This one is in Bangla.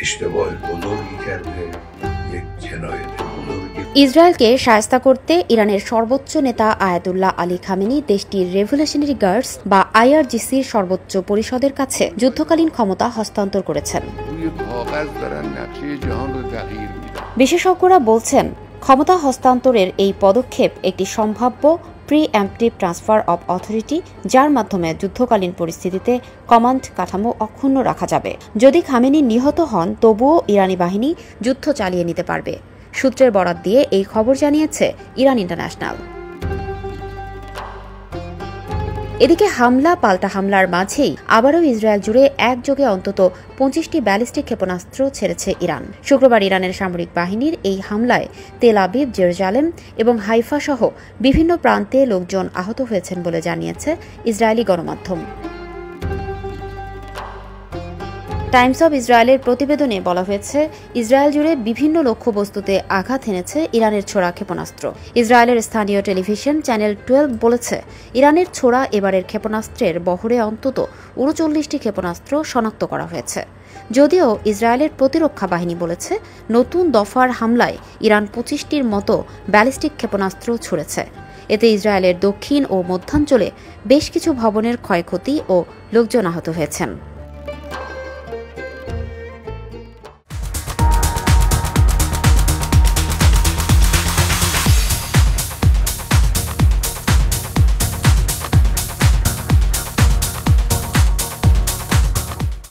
اشتباه بزرگی کرده یک جنایت بزرگی ইসরায়েলকে শায়েস্তা করতে ইরানের সর্বোচ্চ নেতা আয়াতুল্লাহ আলী খামেনি দেশটির রেভলিউশনারি গার্ডস বা আইআরজিসির সর্বোচ্চ পরিষদের কাছে যুদ্ধকালীন ক্ষমতা হস্তান্তর করেছেন। বিশেষজ্ঞরা বলছেন, ক্ষমতা হস্তান্তরের এই পদক্ষেপ একটি সম্ভাব্য প্রি-এম্পটিভ ট্রান্সফার অব অথরিটি, যার মাধ্যমে যুদ্ধকালীন পরিস্থিতিতে কমান্ড কাঠামো অক্ষুণ্ণ রাখা যাবে। যদি খামেনি নিহত হন, তবুও ইরানি বাহিনী যুদ্ধ চালিয়ে নিতে পারবে। সূত্রের বরাত দিয়ে এই খবর জানিয়েছে ইরান ইন্টারন্যাশনাল। এদিকে হামলা পাল্টা হামলার মাঝেই আবারও ইসরায়েল জুড়ে একযোগে অন্তত 25টি ব্যালিস্টিক ক্ষেপণাস্ত্র ছেড়েছে ইরান। শুক্রবার ইরানের সামরিক বাহিনীর এই হামলায় তেল আবিব, জেরুজালেম এবং হাইফা সহ বিভিন্ন প্রান্তে লোকজন আহত হয়েছেন বলে জানিয়েছে ইসরায়েলি গণমাধ্যম। টাইমস অব ইসরায়েলের প্রতিবেদনে বলা হয়েছে, ইসরায়েল জুড়ে বিভিন্ন লক্ষ্যবস্তুতে আঘাত এনেছে ইরানের ছোড়া ক্ষেপণাস্ত্র। ইসরায়েলের স্থানীয় টেলিভিশন চ্যানেল 12 বলেছে, ইরানের ছোড়া এবারের ক্ষেপণাস্ত্রের বহরে অন্তত 39টি ক্ষেপণাস্ত্র শনাক্ত করা হয়েছে। যদিও ইসরায়েলের প্রতিরক্ষা বাহিনী বলেছে, নতুন দফার হামলায় ইরান 25টির মতো ব্যালিস্টিক ক্ষেপণাস্ত্র ছুড়েছে। এতে ইসরায়েলের দক্ষিণ ও মধ্যাঞ্চলে বেশ কিছু ভবনের ক্ষয়ক্ষতি ও লোকজন আহত হয়েছেন।